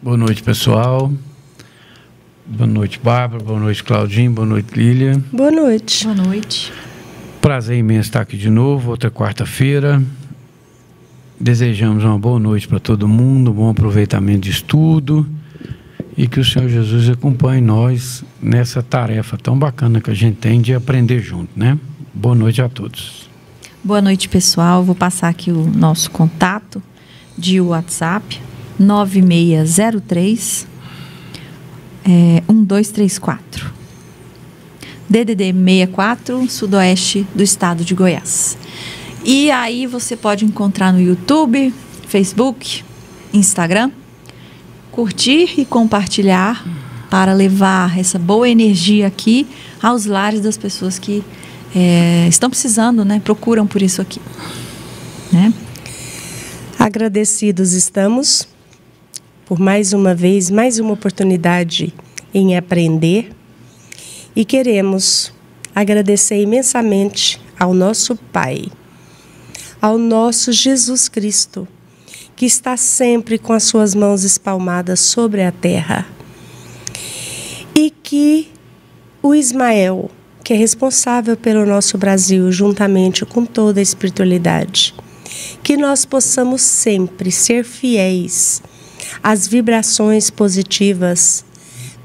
Boa noite, pessoal. Boa noite, Bárbara. Boa noite, Claudinho. Boa noite, Lília. Boa noite. Boa noite. Prazer imenso estar aqui de novo, outra quarta-feira. Desejamos uma boa noite para todo mundo, um bom aproveitamento de estudo e que o Senhor Jesus acompanhe nós nessa tarefa tão bacana que a gente tem de aprender junto, né? Boa noite a todos. Boa noite, pessoal. Vou passar aqui o nosso contato de WhatsApp, 9603 1234. DDD 64, sudoeste do estado de Goiás. E aí você pode encontrar no YouTube, Facebook, Instagram, curtir e compartilhar para levar essa boa energia aqui aos lares das pessoas que estão precisando, né? Procuram por isso aqui, né? Agradecidos estamos por mais uma vez, mais uma oportunidade em aprender e queremos agradecer imensamente ao nosso Pai, ao nosso Jesus Cristo, que está sempre com as suas mãos espalmadas sobre a terra. E que o Ismael, que é responsável pelo nosso Brasil, juntamente com toda a espiritualidade, que nós possamos sempre ser fiéis às vibrações positivas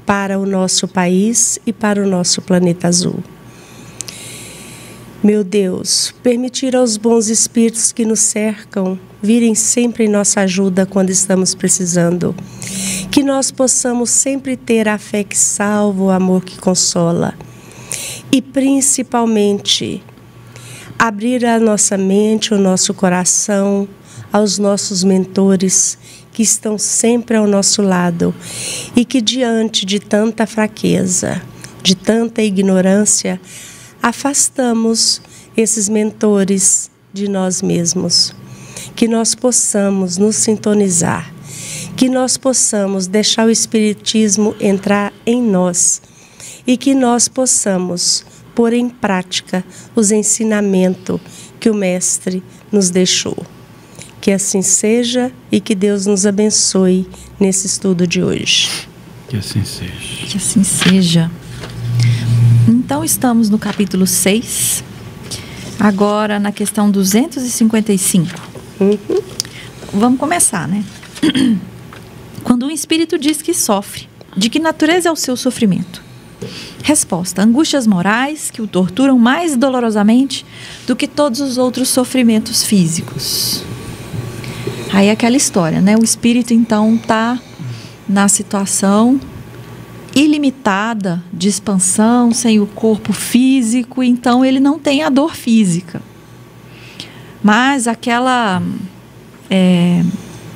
para o nosso país e para o nosso planeta azul. Meu Deus, permitir aos bons espíritos que nos cercam virem sempre em nossa ajuda quando estamos precisando. Que nós possamos sempre ter a fé que salva, o amor que consola. E principalmente, abrir a nossa mente, o nosso coração aos nossos mentores que estão sempre ao nosso lado e que diante de tanta fraqueza, de tanta ignorância, afastamos esses mentores de nós mesmos. Que nós possamos nos sintonizar, que nós possamos deixar o Espiritismo entrar em nós e que nós possamos pôr em prática os ensinamentos que o Mestre nos deixou. Que assim seja e que Deus nos abençoe nesse estudo de hoje. Que assim seja. Que assim seja. Então, estamos no capítulo 6, agora na questão 255. Vamos começar, né? Quando um espírito diz que sofre, de que natureza é o seu sofrimento? Resposta: angústias morais que o torturam mais dolorosamente do que todos os outros sofrimentos físicos. Aí é aquela história, né? O espírito, então, está na situação ilimitada de expansão, sem o corpo físico, então ele não tem a dor física. Mas aquela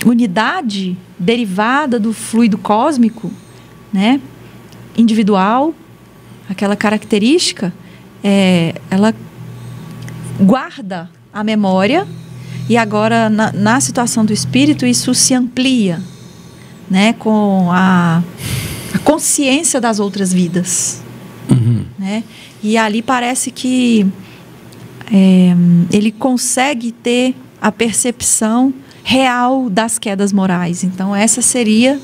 unidade derivada do fluido cósmico, né, individual, aquela característica, ela guarda a memória e agora na situação do espírito isso se amplia, né, com a consciência das outras vidas, né? E ali parece que ele consegue ter a percepção real das quedas morais. Então essa seria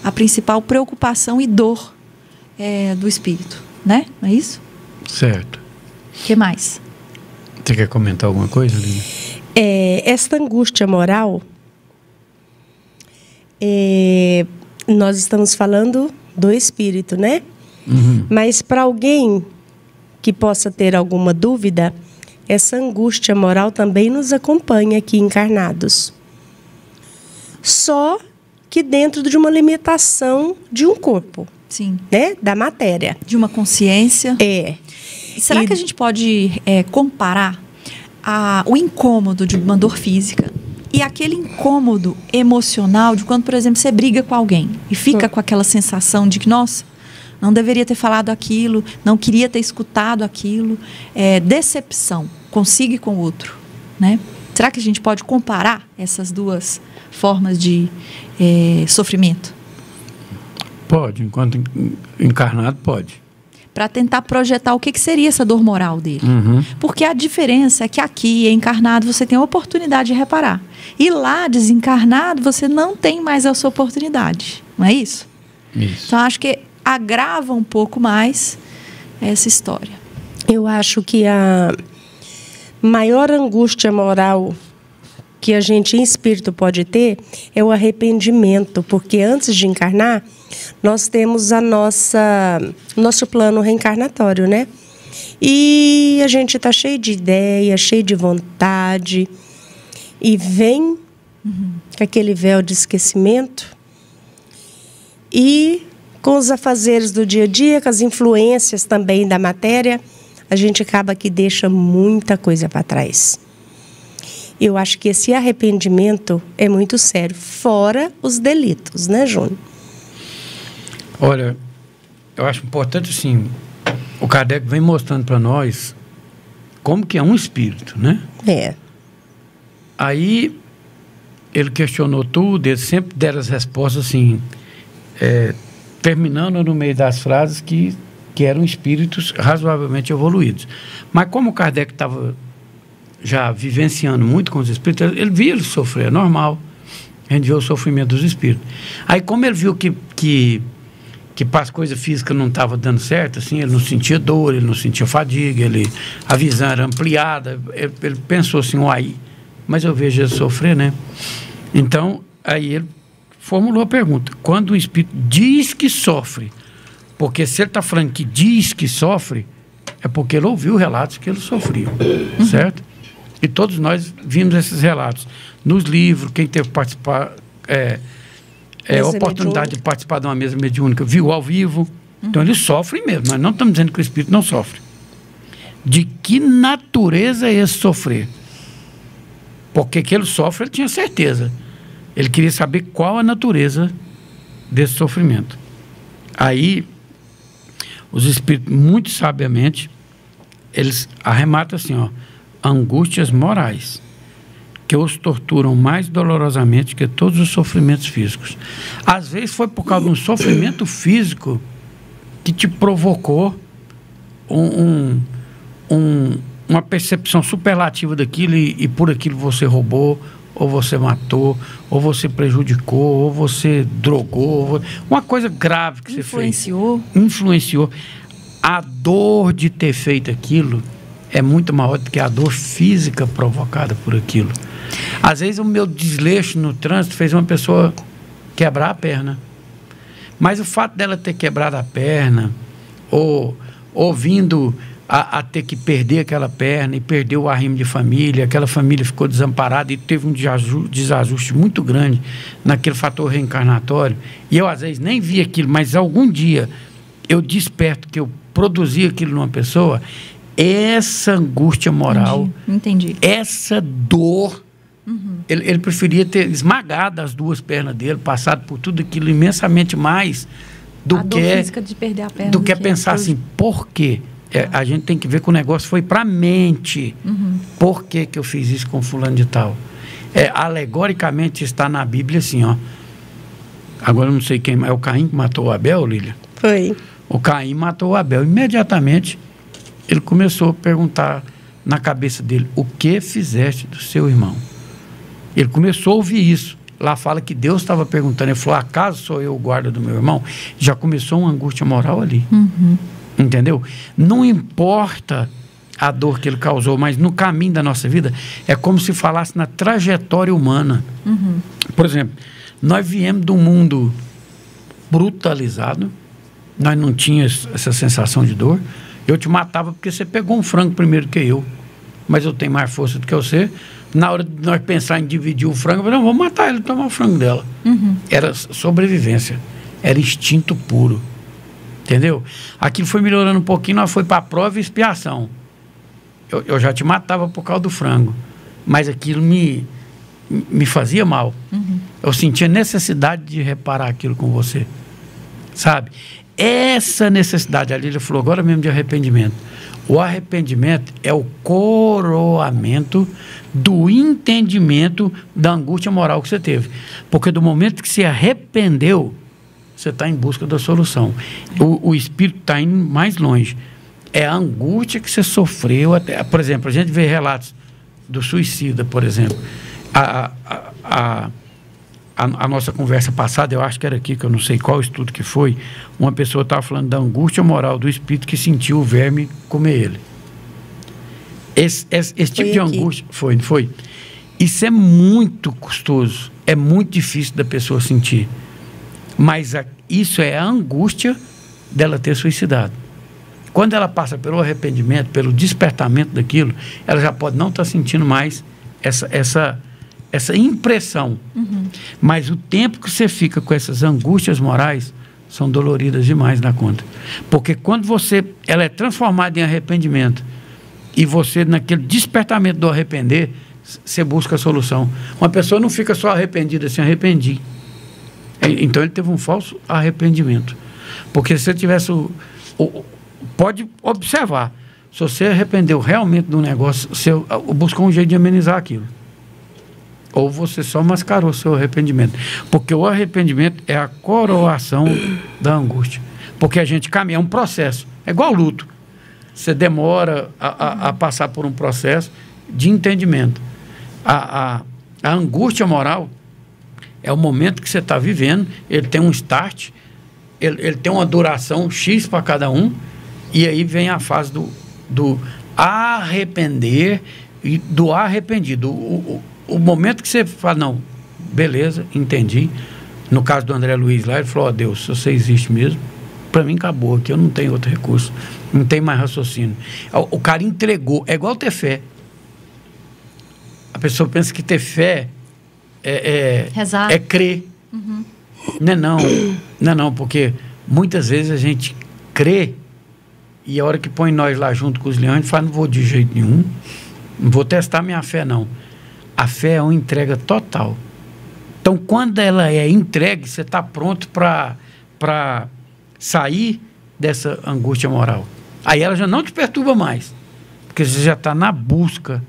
a principal preocupação e dor do espírito, né? Não é isso? Certo. O que mais? Você quer comentar alguma coisa, Lívia? Esta angústia moral, nós estamos falando do espírito, né? Mas para alguém que possa ter alguma dúvida, essa angústia moral também nos acompanha aqui encarnados. Só que dentro de uma limitação de um corpo. Sim. Né? Da matéria. De uma consciência. Será que a gente pode comparar o incômodo de uma dor física e aquele incômodo emocional de quando, por exemplo, você briga com alguém e fica com aquela sensação de que, nossa, não deveria ter falado aquilo, não queria ter escutado aquilo, decepção consigo e com o outro, né? Será que a gente pode comparar essas duas formas de sofrimento? Pode, enquanto encarnado pode. Para tentar projetar o que seria essa dor moral dele. Porque a diferença é que aqui, encarnado, você tem a oportunidade de reparar. E lá, desencarnado, você não tem mais essa oportunidade. Não é isso? Isso. Então, acho que agrava um pouco mais essa história. Eu acho que a maior angústia moral que a gente em espírito pode ter é o arrependimento, porque antes de encarnar, nós temos nosso plano reencarnatório, né? E a gente está cheio de ideia, cheio de vontade, e vem com aquele véu de esquecimento, e com os afazeres do dia a dia, com as influências também da matéria, a gente acaba que deixa muita coisa para trás. Eu acho que esse arrependimento é muito sério, fora os delitos, né, Júnior? Olha, eu acho importante, assim, o Kardec vem mostrando para nós como que é um espírito, né? É. Aí, ele questionou tudo, ele sempre deram as respostas, assim, terminando no meio das frases que eram espíritos razoavelmente evoluídos. Mas como o Kardec estava já vivenciando muito com os espíritos, ele via eles sofrer, é normal. A gente vê o sofrimento dos espíritos. Aí, como ele viu que para as coisas físicas não estava dando certo, assim, ele não sentia dor, ele não sentia fadiga, a visão era ampliada, ele pensou assim, uai, mas eu vejo ele sofrer, né? Então, aí ele formulou a pergunta: quando o espírito diz que sofre, porque se ele está falando que diz que sofre, é porque ele ouviu relatos que ele sofria, certo? E todos nós vimos esses relatos nos livros. Quem teve participar, oportunidade de participar de uma mesa mediúnica, viu ao vivo. Então ele sofre mesmo. Nós não estamos dizendo que o espírito não sofre. De que natureza é esse sofrer? Porque que ele sofre, ele tinha certeza. Ele queria saber qual a natureza desse sofrimento. Aí, os espíritos, muito sabiamente, eles arrematam assim, ó: angústias morais, que os torturam mais dolorosamente que todos os sofrimentos físicos. Às vezes foi por causa de um sofrimento físico que te provocou uma percepção superlativa daquilo, e por aquilo você roubou, ou você matou, ou você prejudicou, ou você drogou, uma coisa grave que você fez. Influenciou. A dor de ter feito aquilo é muito maior do que a dor física provocada por aquilo. Às vezes o meu desleixo no trânsito fez uma pessoa quebrar a perna. Mas o fato dela ter quebrado a perna, ou vindo a ter que perder aquela perna e perder o arrimo de família, aquela família ficou desamparada e teve um desajuste muito grande naquele fator reencarnatório, e eu às vezes nem vi aquilo, mas algum dia eu desperto que eu produzi aquilo numa pessoa, essa angústia moral, Entendi. Essa dor, ele preferia ter esmagado as duas pernas dele, passado por tudo aquilo imensamente mais do que dor física de perder a perna, do que pensar assim, por quê? A gente tem que ver que o negócio foi para a mente. Por que eu fiz isso com fulano de tal? Alegoricamente está na Bíblia assim, ó. Agora eu não sei quem, é o Caim que matou o Abel, Lília? Foi. O Caim matou o Abel. Imediatamente ele começou a perguntar na cabeça dele: o que fizeste do seu irmão? Ele começou a ouvir isso. Lá fala que Deus estava perguntando. Ele falou: acaso sou eu o guarda do meu irmão? Já começou uma angústia moral ali. Entendeu? Não importa a dor que ele causou, mas no caminho da nossa vida é como se falasse na trajetória humana. Por exemplo, nós viemos de um mundo brutalizado, nós não tínhamos essa sensação de dor. Eu te matava porque você pegou um frango primeiro que eu, mas eu tenho mais força do que você. Na hora de nós pensar em dividir o frango, eu falei: não, vou matar ele, tomar o frango dela. Era sobrevivência, era instinto puro. Entendeu? Aquilo foi melhorando um pouquinho, nós foi para a prova e expiação. Eu já te matava por causa do frango, mas aquilo me fazia mal. Eu sentia necessidade de reparar aquilo com você, sabe? Essa necessidade ali, ele falou agora mesmo de arrependimento. O arrependimento é o coroamento do entendimento da angústia moral que você teve, porque do momento que se arrependeu, você está em busca da solução. O espírito está indo mais longe. É a angústia que você sofreu. Por exemplo, a gente vê relatos do suicida, por exemplo. a nossa conversa passada, eu acho que era aqui, que eu não sei qual estudo que foi, uma pessoa estava falando da angústia moral do espírito que sentiu o verme comer ele. Esse tipo de angústia, foi. Isso é muito custoso, é muito difícil da pessoa sentir. Mas isso é a angústia dela ter suicidado. Quando ela passa pelo arrependimento, pelo despertamento daquilo, ela já pode não estar sentindo mais essa impressão. Mas o tempo que você fica com essas angústias morais são doloridas demais na conta. Porque quando ela é transformada em arrependimento e você, naquele despertamento do arrepender, você busca a solução. Uma pessoa não fica só arrependida, assim, arrependi. Então ele teve um falso arrependimento. Porque se você tivesse pode observar, se você arrependeu realmente do negócio, você buscou um jeito de amenizar aquilo. Ou você só mascarou seu arrependimento. Porque o arrependimento é a coroação da angústia. Porque a gente caminha, é um processo. É igual luto. Você demora a passar por um processo de entendimento. A angústia moral é o momento que você está vivendo, ele tem um start, ele tem uma duração X para cada um, e aí vem a fase do arrepender e do arrependido. O momento que você fala, não, beleza, entendi. No caso do André Luiz lá, ele falou, Deus, se você existe mesmo, para mim acabou aqui, eu não tenho outro recurso, não tem mais raciocínio. O cara entregou, é igual ter fé. A pessoa pensa que ter fé é crer. Não, porque muitas vezes a gente crê e a hora que põe nós lá junto com os leões, a gente fala, não vou de jeito nenhum, não vou testar minha fé, não. A fé é uma entrega total. Então, quando ela é entregue, você está pronto para sair dessa angústia moral. Aí ela já não te perturba mais, porque você já está na busca,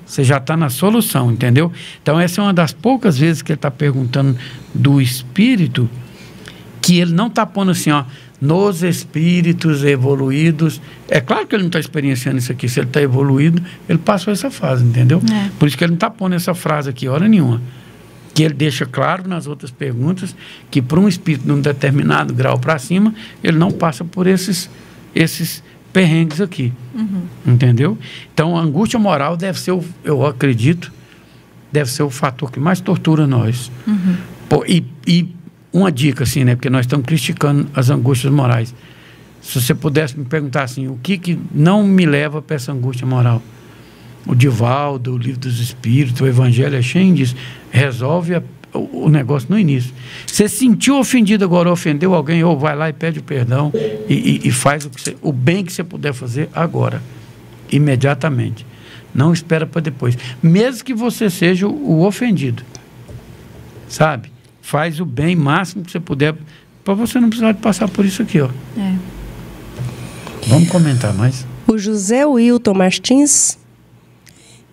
você já está na solução, entendeu? Então, essa é uma das poucas vezes que ele está perguntando do espírito, que ele não está pondo assim, ó, nos espíritos evoluídos. É claro que ele não está experienciando isso aqui. Se ele está evoluído, ele passou essa fase, entendeu? Por isso que ele não está pondo essa frase aqui, hora nenhuma. Que ele deixa claro nas outras perguntas que para um espírito de um determinado grau para cima, ele não passa por esses perrengues aqui. Entendeu? Então, a angústia moral deve ser, eu acredito, deve ser o fator que mais tortura nós. E uma dica, assim, né? Porque nós estamos criticando as angústias morais. Se você pudesse me perguntar assim, o que não me leva para essa angústia moral? O Divaldo, o Livro dos Espíritos, o Evangelho é cheio disso. Resolve o negócio no início. Você se sentiu ofendido agora, ofendeu alguém, ou vai lá e pede o perdão e faz o bem que você puder fazer agora, imediatamente. Não espera para depois. Mesmo que você seja o ofendido. Sabe? Faz o bem máximo que você puder, para você não precisar de passar por isso aqui, ó. Vamos comentar mais. O José Wilton Martins,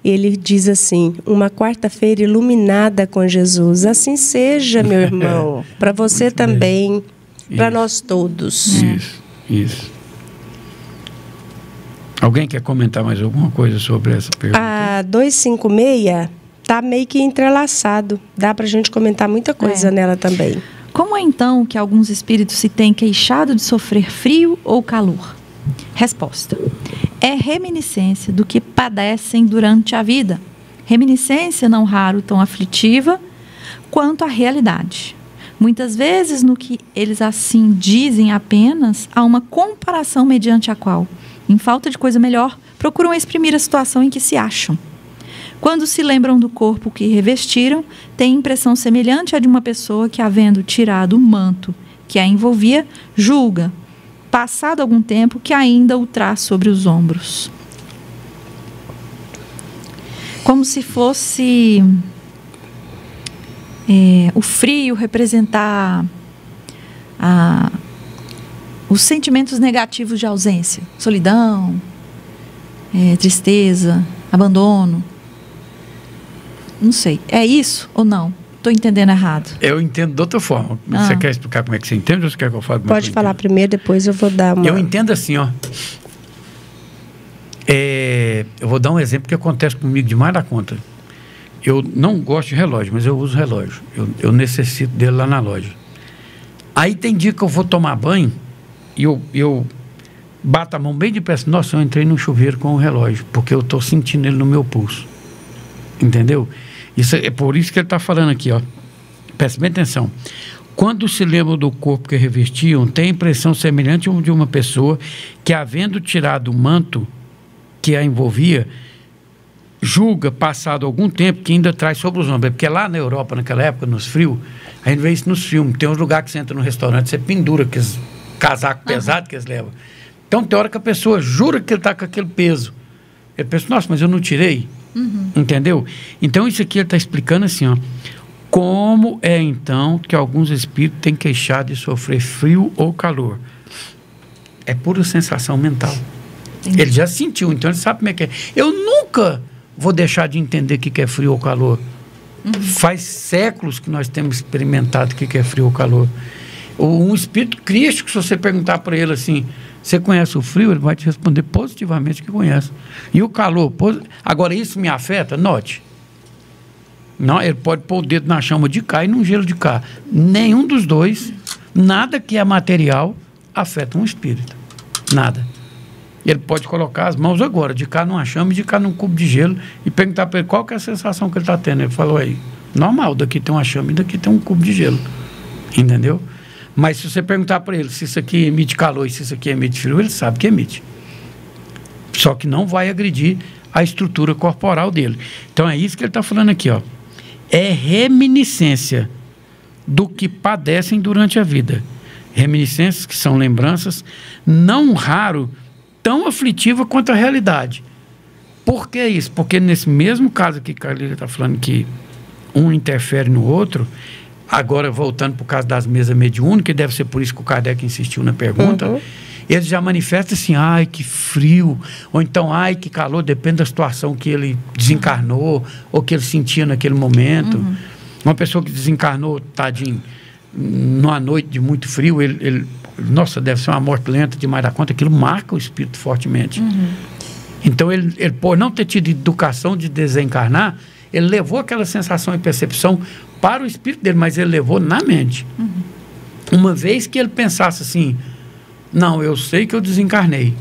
ele diz assim, uma quarta-feira iluminada com Jesus. Assim seja, meu irmão, para você também, para nós todos. Isso. Alguém quer comentar mais alguma coisa sobre essa pergunta? A 256... está meio que entrelaçado. Dá para a gente comentar muita coisa nela também. Como é então que alguns espíritos se têm queixado de sofrer frio ou calor? Resposta. É reminiscência do que padecem durante a vida. Reminiscência não raro tão aflitiva quanto a realidade. Muitas vezes no que eles assim dizem apenas há uma comparação mediante a qual, em falta de coisa melhor, procuram exprimir a situação em que se acham. Quando se lembram do corpo que revestiram, têm impressão semelhante à de uma pessoa que, havendo tirado o manto que a envolvia, julga, passado algum tempo, que ainda o traz sobre os ombros. Como se fosse o frio representar os sentimentos negativos de ausência, solidão, tristeza, abandono. Não sei. É isso ou não? Estou entendendo errado. Eu entendo de outra forma. Você quer explicar como é que você entende ou você quer que eu fale? Pode falar primeiro, depois eu vou dar uma... Eu entendo assim, ó. Eu vou dar um exemplo que acontece comigo demais da conta. eu não gosto de relógio, mas eu uso relógio. Eu necessito dele lá na loja. Aí tem dia que eu vou tomar banho e eu bato a mão bem depressa. Nossa, eu entrei no chuveiro com o relógio, porque eu estou sentindo ele no meu pulso. Entendeu? Isso é por isso que ele está falando aqui, ó. Preste bem atenção. Quando se lembra do corpo que revestiam, tem a impressão semelhante de uma pessoa que, havendo tirado o manto que a envolvia, julga, passado algum tempo, que ainda traz sobre os ombros. Porque lá na Europa, naquela época, nos frios, a gente vê isso nos filmes. Tem uns lugares que você entra no restaurante, você pendura aqueles casacos pesados que eles levam. Então, tem hora que a pessoa jura que ele está com aquele peso. Ele pensa, nossa, mas eu não tirei. Entendeu? Então, isso aqui ele está explicando assim, ó. Como é, então, que alguns espíritos têm queixado de sofrer frio ou calor? É pura sensação mental. Entendi. Ele já sentiu, então ele sabe como é que é. Eu nunca vou deixar de entender o que é frio ou calor. Faz séculos que nós temos experimentado o que é frio ou calor. Um espírito crístico, se você perguntar para ele assim, você conhece o frio? Ele vai te responder positivamente que conhece. E o calor? Agora, isso me afeta? Note. Não, ele pode pôr o dedo na chama de cá e no gelo de cá. Nenhum dos dois, nada que é material, afeta um espírito. Nada. Ele pode colocar as mãos agora, de cá numa chama e de cá num cubo de gelo, e perguntar para ele qual que é a sensação que ele está tendo. Ele falou aí, normal, daqui tem uma chama e daqui tem um cubo de gelo. Entendeu? Mas se você perguntar para ele se isso aqui emite calor e se isso aqui emite frio, ele sabe que emite. Só que não vai agredir a estrutura corporal dele. Então é isso que ele está falando aqui, ó. É reminiscência do que padecem durante a vida. Reminiscências que são lembranças, não raro, tão aflitiva quanto a realidade. Por que isso? Porque nesse mesmo caso aqui que a Lília está falando que um interfere no outro, agora voltando para o caso das mesas mediúnicas, que deve ser por isso que o Kardec insistiu na pergunta, ele já manifesta assim, ai, que frio, ou então, ai, que calor, depende da situação que ele desencarnou, ou que ele sentia naquele momento. Uma pessoa que desencarnou, tadinho, numa noite de muito frio, nossa, deve ser uma morte lenta demais da conta, aquilo marca o espírito fortemente. Então, ele, por não ter tido educação de desencarnar, ele levou aquela sensação e percepção para o espírito dele, mas ele levou na mente. Uma vez que ele pensasse assim, não, eu sei que eu desencarnei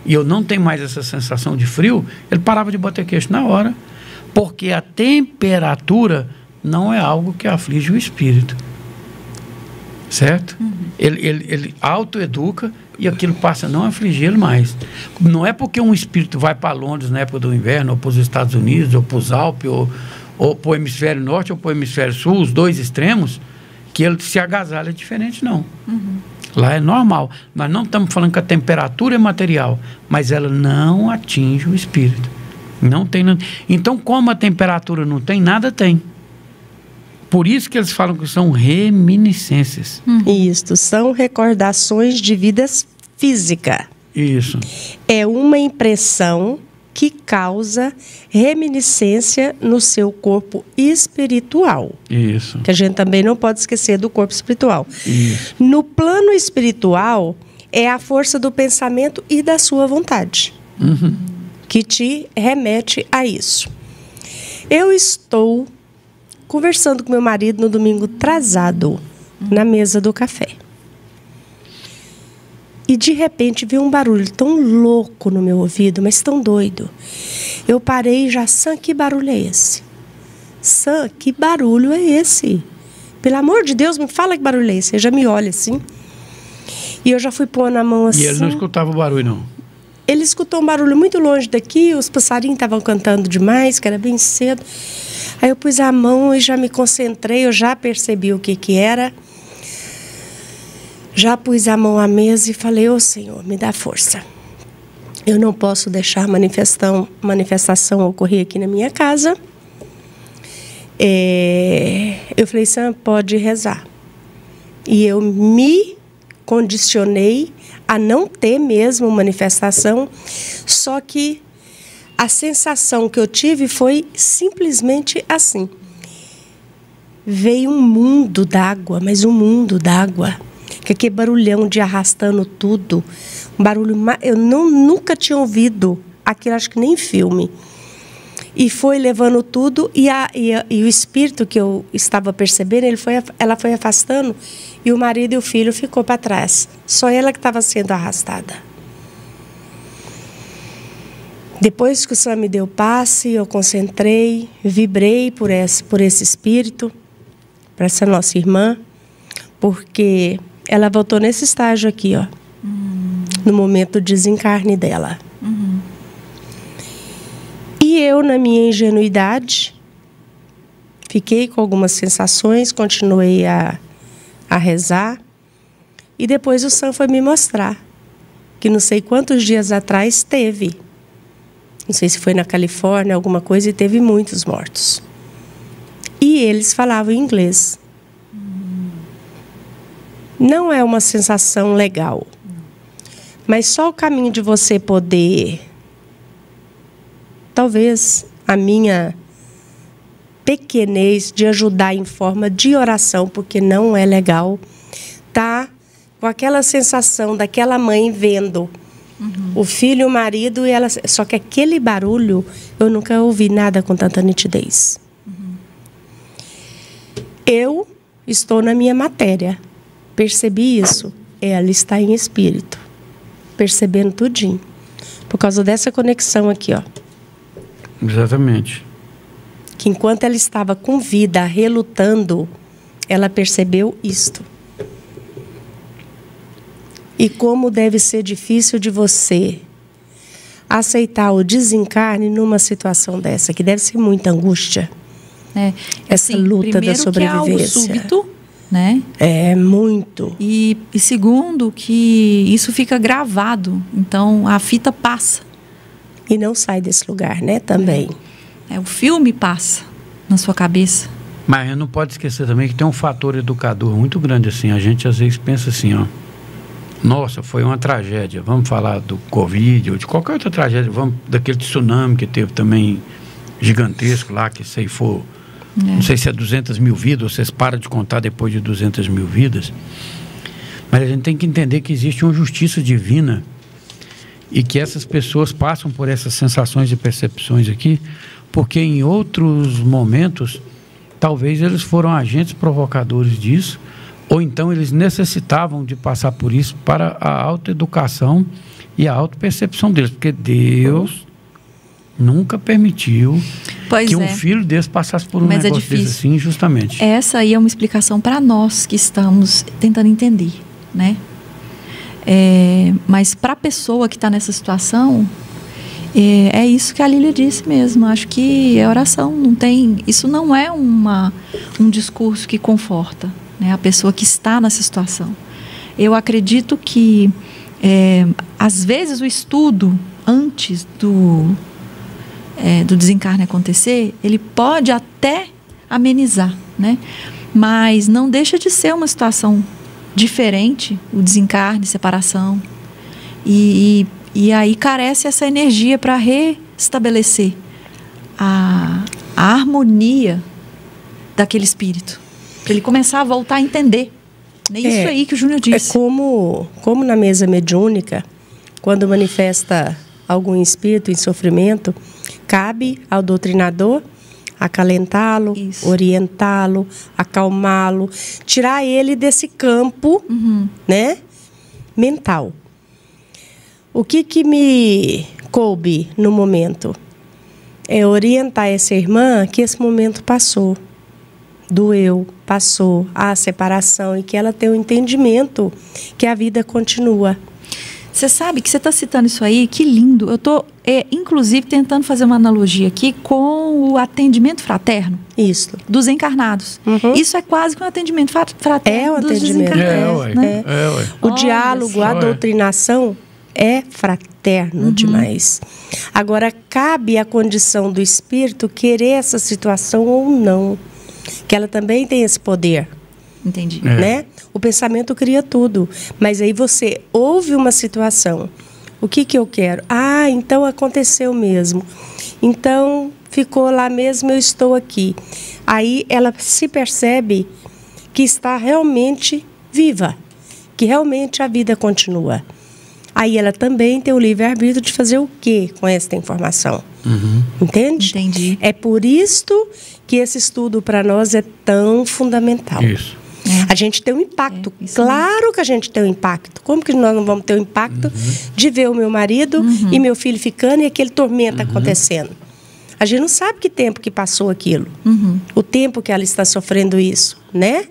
e eu não tenho mais essa sensação de frio, ele parava de bater queixo na hora, porque a temperatura não é algo que aflige o espírito. Certo? Ele autoeduca e aquilo passa a não afligir ele mais. Não é porque um espírito vai para Londres na época do inverno, ou para os Estados Unidos, ou para os Alpes, ou para o hemisfério norte, ou para o hemisfério sul, os dois extremos, que ele se agasalha diferente, não. Lá é normal. Nós não estamos falando que a temperatura é material, mas ela não atinge o espírito. Não tem nada. Então, como a temperatura não tem, nada tem. Por isso que eles falam que são reminiscências. Isto, são recordações de vidas físicas. Isso. É uma impressão que causa reminiscência no seu corpo espiritual. Isso. Que a gente também não pode esquecer do corpo espiritual. Isso. No plano espiritual, é a força do pensamento e da sua vontade que te remete a isso. Eu estou conversando com meu marido no domingo atrasado, na mesa do café. E de repente veio um barulho tão louco no meu ouvido, mas tão doido. Eu parei e já, Sam, que barulho é esse? Sam, que barulho é esse? Pelo amor de Deus, me fala que barulho é esse. Ele já me olha assim. E eu já fui pôr na mão assim. E ele não escutava o barulho, não? Ele escutou um barulho muito longe daqui, os passarinhos estavam cantando demais, que era bem cedo. Aí eu pus a mão e já me concentrei, eu já percebi o que era. Já pus a mão à mesa e falei, ô Senhor, me dá força. Eu não posso deixar manifestação ocorrer aqui na minha casa. Eu falei, Sam, pode rezar. E eu me condicionei a não ter mesmo manifestação, só que a sensação que eu tive foi simplesmente assim. Veio um mundo d'água, mas um mundo d'água. Que aquele barulhão de arrastando tudo. Um barulho... Eu nunca tinha ouvido aquilo, acho que nem filme. E foi levando tudo, e o espírito que eu estava percebendo, ela foi afastando, e o marido e o filho ficou para trás. Só ela que estava sendo arrastada. Depois que o Senhor me deu passe, eu concentrei, vibrei por esse espírito, para essa nossa irmã, porque ela voltou nesse estágio aqui, ó, no momento do desencarne dela. E eu, na minha ingenuidade, fiquei com algumas sensações, continuei a rezar, e depois o Sam foi me mostrar que não sei quantos dias atrás teve, não sei se foi na Califórnia, alguma coisa, e teve muitos mortos. E eles falavam inglês. Não é uma sensação legal, mas só o caminho de você poder... Talvez a minha pequenez de ajudar em forma de oração, porque não é legal, tá com aquela sensação daquela mãe vendo o filho e o marido, e ela, só que aquele barulho, eu nunca ouvi nada com tanta nitidez. Eu estou na minha matéria, percebi isso, ela está em espírito, percebendo tudinho, por causa dessa conexão aqui, ó. Exatamente. Que enquanto ela estava com vida, relutando, ela percebeu isto. E como deve ser difícil de você aceitar o desencarne numa situação dessa, que deve ser muita angústia. Essa assim, luta da sobrevivência. Que é algo súbito, né? É, muito. E segundo, que isso fica gravado, então a fita passa. E não sai desse lugar, né, também. O filme passa na sua cabeça. Mas não pode esquecer também que tem um fator educador muito grande, assim. A gente às vezes pensa assim, ó. Nossa, foi uma tragédia. Vamos falar do Covid ou de qualquer outra tragédia. Vamos daquele tsunami que teve também gigantesco lá, que ceifou, não sei se é 200 mil vidas, ou vocês param de contar depois de 200 mil vidas. Mas a gente tem que entender que existe uma justiça divina e que essas pessoas passam por essas sensações e percepções aqui, porque em outros momentos, talvez eles foram agentes provocadores disso, ou então eles necessitavam de passar por isso para a autoeducação e a autopercepção deles, porque Deus nunca permitiu que um filho desse passasse por um negócio desse assim, injustamente. Essa aí é uma explicação para nós que estamos tentando entender, né? Mas para a pessoa que está nessa situação, é isso que a Lília disse mesmo. Acho que é oração. Isso não é um discurso que conforta, né, a pessoa que está nessa situação. Eu acredito que, às vezes, o estudo antes do desencarne acontecer, ele pode até amenizar, né? Mas não deixa de ser uma situação diferente, o desencarne, separação. E aí carece essa energia para restabelecer a harmonia daquele espírito. Para ele começar a voltar a entender. É isso aí que o Júnior disse. É como na mesa mediúnica, quando manifesta algum espírito em sofrimento, cabe ao doutrinador acalentá-lo, orientá-lo, acalmá-lo, tirar ele desse campo, né, mental. O que me coube no momento é orientar essa irmã que esse momento passou, doeu, passou a separação e que ela tem o entendimento que a vida continua. Você sabe que você está citando isso aí, que lindo. Eu estou, inclusive, tentando fazer uma analogia aqui com o atendimento fraterno. Isso. Dos encarnados. Isso é quase que um atendimento fraterno dos desencarnados. Né? O diálogo, a doutrinação é fraterno demais. Agora, cabe à condição do espírito querer essa situação ou não. Que ela também tem esse poder. Entendi. Né? O pensamento cria tudo. Mas aí você ouve uma situação. O que eu quero? Ah, então aconteceu mesmo. Então ficou lá mesmo, eu estou aqui. Aí ela se percebe que está realmente viva. Que realmente a vida continua. Aí ela também tem o livre-arbítrio de fazer o quê com essa informação. Entende? Entendi. É por isto que esse estudo para nós é tão fundamental. Isso. A gente tem um impacto. Isso Claro que a gente tem um impacto. Como que nós não vamos ter um impacto de ver o meu marido e meu filho ficando e aquele tormento acontecendo? A gente não sabe que tempo que passou aquilo. O tempo que ela está sofrendo isso, né?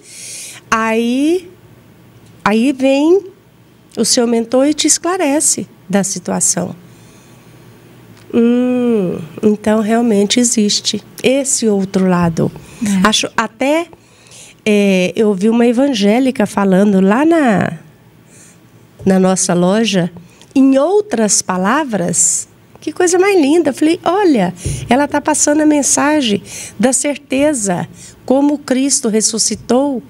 Aí vem o seu mentor e te esclarece da situação. Então, realmente existe esse outro lado. Acho até... eu ouvi uma evangélica falando lá na nossa loja, em outras palavras, que coisa mais linda. Eu falei, olha, ela está passando a mensagem da certeza, como Cristo ressuscitou,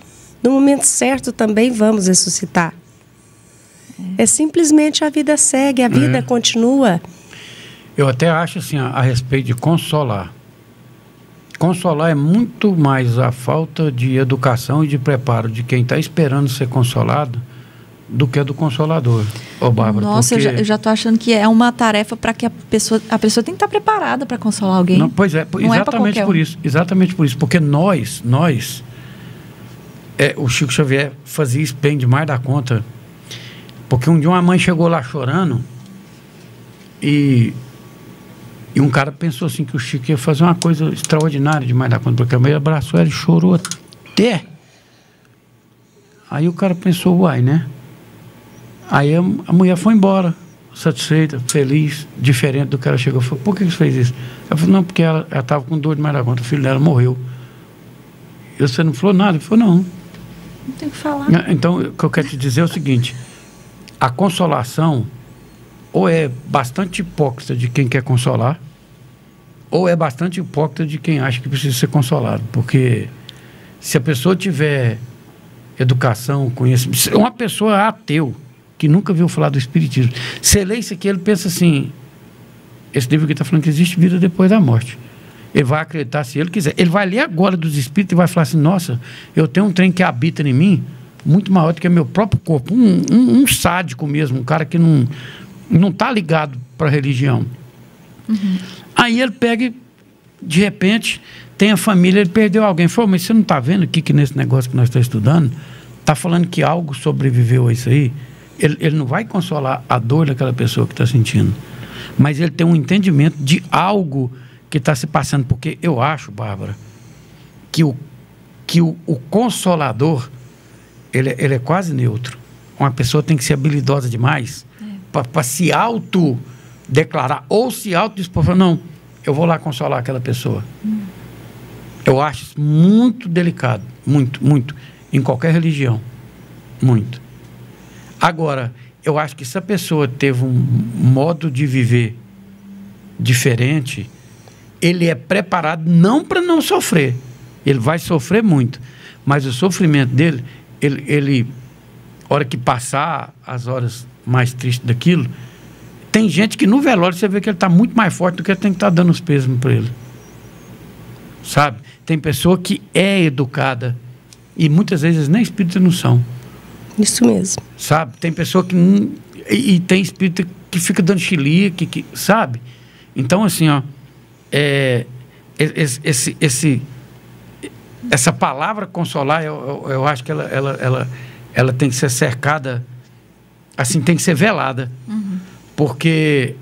no momento certo também vamos ressuscitar. É simplesmente a vida segue, a vida continua. Eu até acho assim, a respeito de consolar. Consolar é muito mais a falta de educação e de preparo de quem está esperando ser consolado do que a do consolador. Ô, Bárbara, nossa, porque... eu já estou achando que é uma tarefa para que a pessoa tem que estar preparada para consolar alguém. Não, pois é, não exatamente por isso. Exatamente por isso. Porque nós o Chico Xavier fazia isso bem demais da conta. Porque um dia uma mãe chegou lá chorando e um cara pensou assim que o Chico ia fazer uma coisa extraordinária demais da conta, porque a mãe abraçou ela e chorou até. Aí o cara pensou, uai, né? Aí a mulher foi embora, satisfeita, feliz, diferente do que ela chegou. Falou, por que você fez isso? Ela falou, não, porque ela estava com dor demais da conta, o filho dela morreu. E você não falou nada? Ele falou, não. Não tem o que falar. Então, o que eu quero te dizer é o seguinte, a consolação ou é bastante hipócrita de quem quer consolar, ou é bastante hipócrita de quem acha que precisa ser consolado. Porque se a pessoa tiver educação, conhecimento... Uma pessoa ateu, que nunca viu falar do Espiritismo, se lê isso aqui, ele pensa assim, esse livro aqui está falando que existe vida depois da morte. Ele vai acreditar se ele quiser. Ele vai ler agora dos Espíritos e vai falar assim, nossa, eu tenho um trem que habita em mim, muito maior do que o meu próprio corpo. Um sádico mesmo, um cara que não está ligado para a religião. Aí ele pega e, de repente, tem a família, ele perdeu alguém. Falou, mas você não está vendo aqui que nesse negócio que nós estamos estudando, está falando que algo sobreviveu a isso aí? Ele não vai consolar a dor daquela pessoa que está sentindo, mas ele tem um entendimento de algo que está se passando. Porque eu acho, Bárbara, que o consolador, ele é quase neutro. Uma pessoa tem que ser habilidosa demais para se autodeclarar ou se autodispor. Não, eu vou lá consolar aquela pessoa. Eu acho isso muito delicado, muito, em qualquer religião, muito. Agora, eu acho que se a pessoa teve um modo de viver diferente, ele é preparado não para não sofrer. Ele vai sofrer muito, mas o sofrimento dele, ele hora que passar as horas mais tristes daquilo, tem gente que no velório você vê que ele está muito mais forte do que ele tem que estar dando os pêsames para ele. Sabe? Tem pessoa que é educada e muitas vezes nem espíritas não são. Isso mesmo. Sabe? Tem pessoa que... E tem espírita que fica dando chilique, sabe? Então, assim, ó... essa palavra consolar, eu acho que ela tem que ser cercada, assim, tem que ser velada. Porque...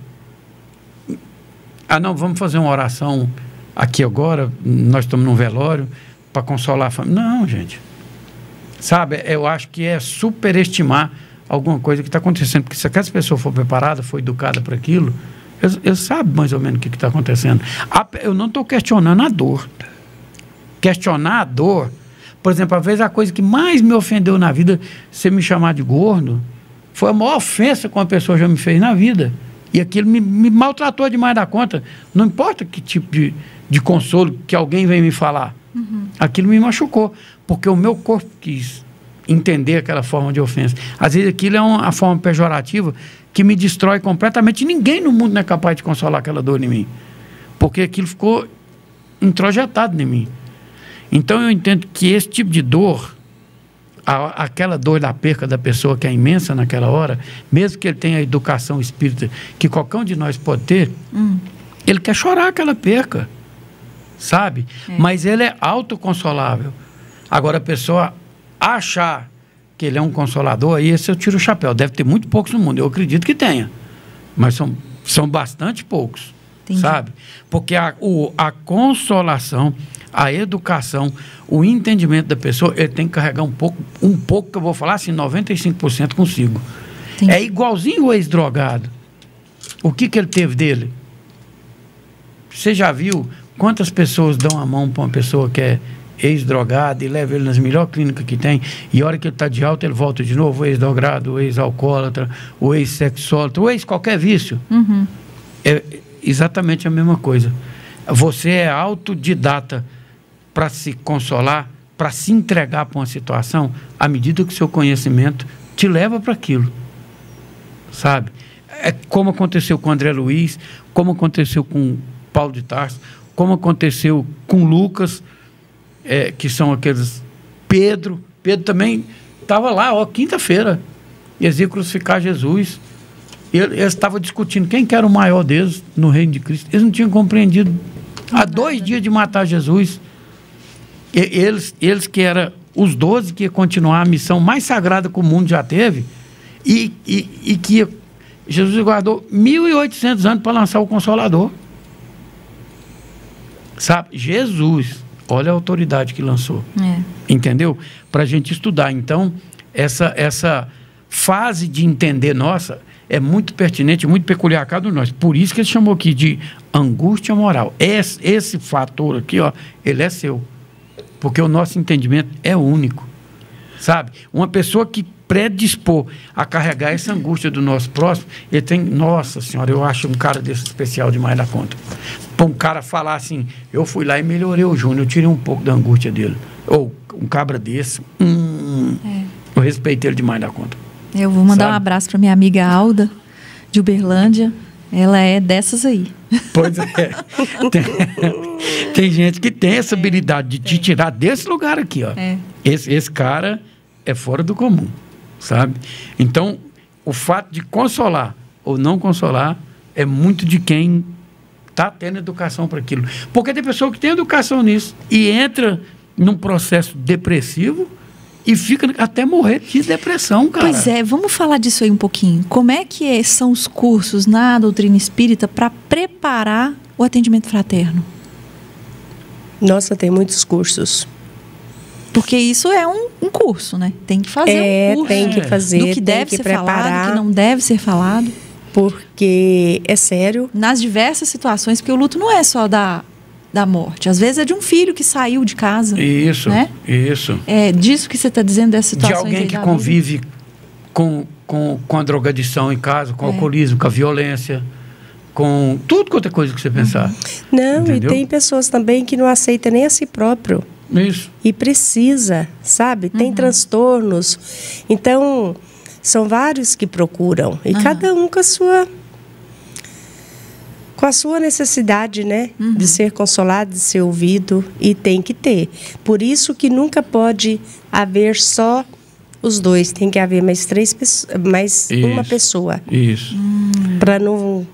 não, vamos fazer uma oração aqui agora, nós estamos num velório, para consolar a família. Não, gente. Sabe, eu acho que é superestimar alguma coisa que está acontecendo. Porque se aquela pessoa for preparada, for educada para aquilo, eles sabem mais ou menos o que está acontecendo. Eu não estou questionando a dor. Questionar a dor... Por exemplo, às vezes a coisa que mais me ofendeu na vida, você me chamar de gordo, foi a maior ofensa que uma pessoa já me fez na vida. E aquilo me maltratou demais da conta. Não importa que tipo de consolo que alguém vem me falar. Aquilo me machucou. Porque o meu corpo quis entender aquela forma de ofensa. Às vezes aquilo é uma forma pejorativa que me destrói completamente. Ninguém no mundo não é capaz de consolar aquela dor em mim. Porque aquilo ficou introjetado em mim. Então eu entendo que esse tipo de dor, aquela dor da perca da pessoa que é imensa naquela hora, mesmo que ele tenha a educação espírita que qualquer um de nós pode ter, ele quer chorar aquela perca, sabe? Mas ele é autoconsolável. Agora, a pessoa achar que ele é um consolador, aí esse eu tiro o chapéu. Deve ter muito poucos no mundo, eu acredito que tenha, mas são bastante poucos. Entendi. Sabe? Porque a consolação, a educação, o entendimento da pessoa, ele tem que carregar um pouco que eu vou falar assim, 95% consigo. Entendi. É igualzinho o ex-drogado. O que ele teve dele? Você já viu quantas pessoas dão a mão para uma pessoa que é ex-drogada e leva ele nas melhores clínicas que tem, e a hora que ele está de alta, ele volta de novo, o ex-drogado, o ex-alcoólatra, o ex-sexólatra, o ex-qualquer vício. É exatamente a mesma coisa. Você é autodidata para se consolar, para se entregar para uma situação, à medida que o seu conhecimento te leva para aquilo. Sabe? É como aconteceu com André Luiz, como aconteceu com Paulo de Tarso, como aconteceu com Lucas, que são aqueles... Pedro também estava lá, quinta-feira, eles iam crucificar Jesus. Eles estavam discutindo quem que era o maior deles no reino de Cristo. Eles não tinham compreendido. Há 2 dias de matar Jesus. Eles que eram os 12 que iam continuar a missão mais sagrada que o mundo já teve, e que Jesus guardou 1.800 anos para lançar o Consolador. Sabe? Jesus, olha a autoridade que lançou. Entendeu? Para a gente estudar. Então, essa fase de entender nossa é muito pertinente, muito peculiar a cada um de nós. Por isso que ele chamou aqui de angústia moral. Esse fator aqui, ele é seu. Porque o nosso entendimento é único. Sabe? Uma pessoa que predispor a carregar essa angústia do nosso próximo, ele tem... Nossa Senhora, eu acho um cara desse especial demais da conta. Para um cara falar assim, eu fui lá e melhorei o Júnior, eu tirei um pouco da angústia dele. Ou um cabra desse, eu respeitei ele demais da conta. Eu vou mandar um abraço para minha amiga Alda, de Uberlândia. Ela é dessas aí. Pois é. Tem gente que tem essa habilidade de te tirar desse lugar aqui, ó. Esse cara é fora do comum, sabe? Então, o fato de consolar ou não consolar é muito de quem está tendo educação para aquilo. Porque tem pessoa que tem educação nisso e entra num processo depressivo e fica até morrer de depressão, cara. Pois é, vamos falar disso aí um pouquinho. Como é que são os cursos na doutrina espírita para preparar o atendimento fraterno? Nossa, tem muitos cursos. Porque isso é um curso, né? Tem que fazer um curso. Tem que fazer, do que deve ser falado, do que não deve ser falado. Porque é sério. Nas diversas situações, porque o luto não é só da morte. Às vezes é de um filho que saiu de casa. Isso, né? Isso. É disso que você está dizendo, dessas situações. De alguém que convive com a drogadição em casa, com o alcoolismo, com a violência, com tudo quanto é coisa que você pensar. Não, entendeu? E tem pessoas também que não aceitam nem a si próprio. Isso. E precisa, sabe? Tem transtornos. Então, são vários que procuram. E cada um com a sua necessidade, né? De ser consolado, de ser ouvido. E tem que ter. Por isso que nunca pode haver só os dois. Tem que haver mais uma pessoa. Isso. Para não